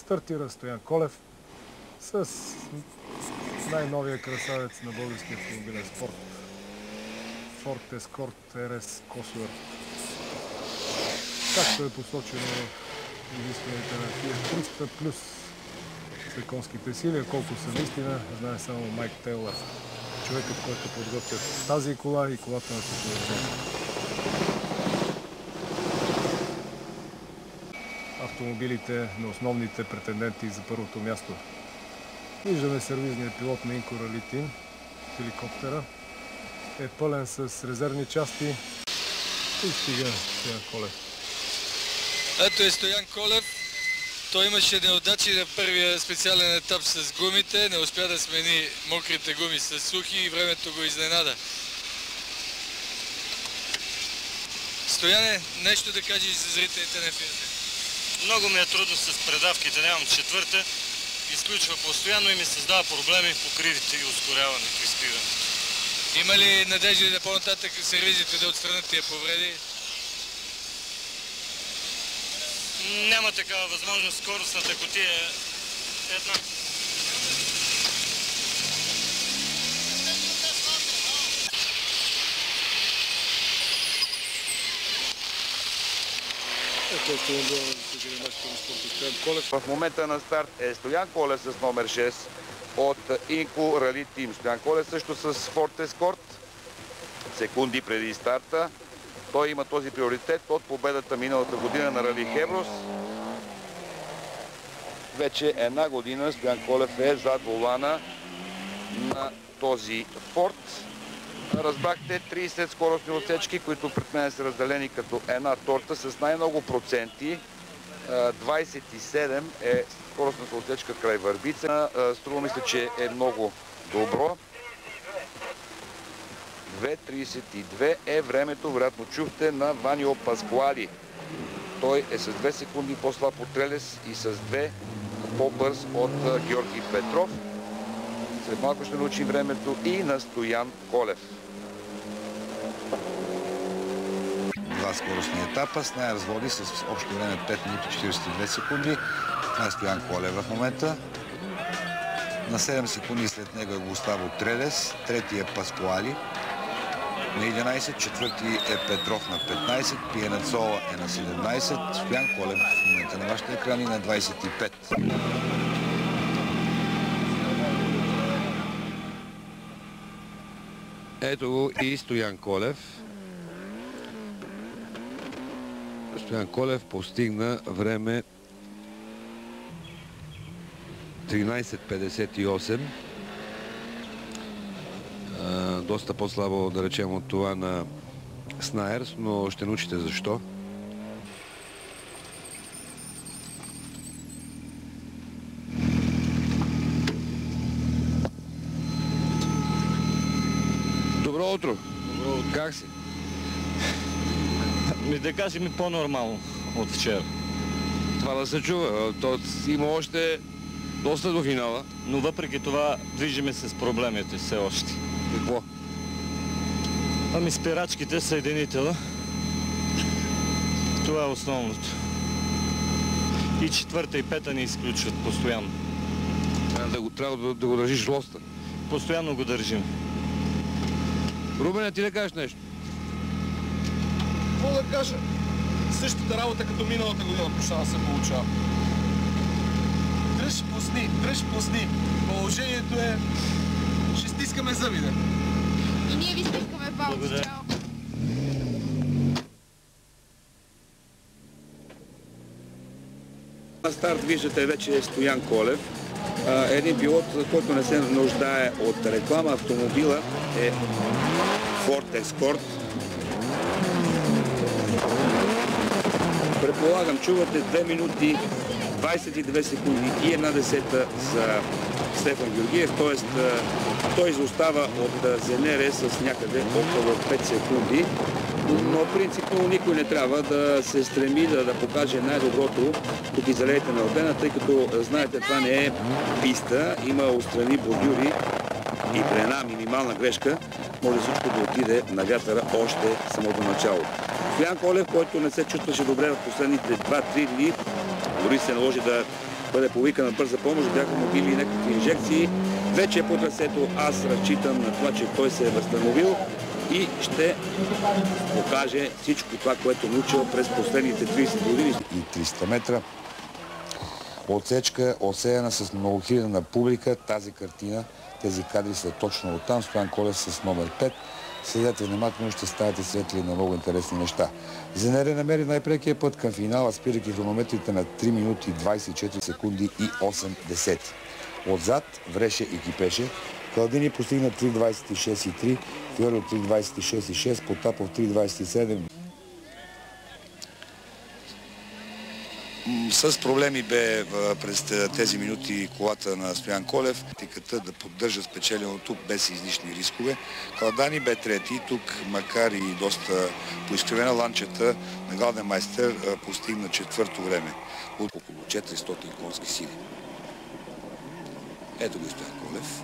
Стартира Стоян Колев с най-новия красавец на българския автомобилен спорт. Ford Escort RS Cosworth. Както е посочено в изискванията на Fiat 300 плюс конските сили, колко са наистина, знае само Майк Тейлър, човекът, който подготвя тази кола и колата на титулата. Автомобилите на основните претенденти за първото място. Виждаме сервизния пилот на Инко Рали Тим. Хеликоптера е пълен с резервни части и стига Стоян Колев. Ето е Стоян Колев. Той имаше неудачи на първия специален етап с гумите. Не успя да смени мокрите гуми с сухи и времето го изненада. Стояне, нещо да кажеш за зрителите на Фиат? Много ми е трудно с предавките, нямам четвърта. Изключва постоянно и ми създава проблеми по кривите и ускоряване при спирането. Има ли надежда да по-нататък сервизите да отстранят тия повреди? Няма такава възможност, скоростната кутия е една. В момента на старт е Стоян Колев с номер 6 от Инко Рали Тим. Стоян Колев също с Ford Escort. Секунди преди старта. Той има този приоритет от победата миналата година на Рали Хеброс. Вече една година Стоян Колев е зад волана на този Ford. Разбрахте 30 скоростни отсечки, които пред мен са разделени като една торта с най-много проценти. 27 е скоростната отсечка край Върбица. Струва мисля, че е много добро. 2.32 е времето, вероятно чухте, на Ванио Паскуали. Той е с 2 секунди по-слаб от Трелес и с 2 по-бърз от Георги Петров. След малко ще научим времето и на Стоян Колев. Два скоростни етапа. Сная разводи с общо време 5 минути 42 секунди. Това е Стоян Колев в момента. На 7 секунди след него е Густаво Трелес. Трети е Паскуали на 11. Четвърти е Петров на 15. Пиенацола е на 17. Стоян Колев в момента на вашите екрани на 25. Ето го и Стоян Колев. Стоян Колев постигна време 13.58. Доста по-слабо, да речем, от това на Снайерс, но ще научите защо. Добро утро. Добро утро. Как си? Да кажем по-нормално от вчера. Това да се чува. То има още доста до финала. Но въпреки това движиме се с проблемите все още. Какво? Ами спирачките, съединителя. Това е основното. И четвърта и пета ни изключват постоянно. Трябва да го държиш лоста. Постоянно го държим. Рубене, ти да кажеш нещо? Какво да кажа? Същата работа като миналата година почна да се получава. Дръж, пусни. Положението е... Ще стискаме зъбите. И ние ви стискаме палци. Чао. На старт виждате вече Стоян Колев. Един пилот, който не се нуждае от реклама. Автомобила е Ford Escort. Предполагам, чувате 2 минути 22 секунди и 1/10 за Стефан Георгиев, т.е. той изостава от Зенере с някъде около 5 секунди, но принципно никой не трябва да се стреми да покаже най-доброто тук изалеете на Албена, тъй като знаете, това не е писта, има отстрани бордюри и при една минимална грешка може всичко да отиде на вятъра още самото начало. Стоян Колев, който не се чувстваше добре в последните 2-3 дни, дори се наложи да бъде повикана бърза помощ, бяха му били някакви инжекции. Вече по трасето аз разчитам на това, че той се е възстановил и ще покаже всичко това, което научил през последните 30 години. И 300 метра. Отсечка, осеяна с многохилядна публика. Тази картина, тези кадри са точно оттам. Стоян Колев с номер 5. Следете внимателно, ще ставате свидетели на много интересни неща. Зенере намери най-прекия път към финала, спирайки хронометрите на 3 минути 24 секунди и 8 десети. Отзад вреше и кипеше. Калдини постигна 3.26.3, Фиорио 3.26.6, Потапов 3.27. С проблеми бе през тези минути колата на Стоян Колев, тиката да поддържа спечеленото без излишни рискове. Калдани бе трети, тук макар и доста поизкривена ланчата на Галденмайстер постигна четвърто време от около 400 конски сили. Ето го Стоян Колев.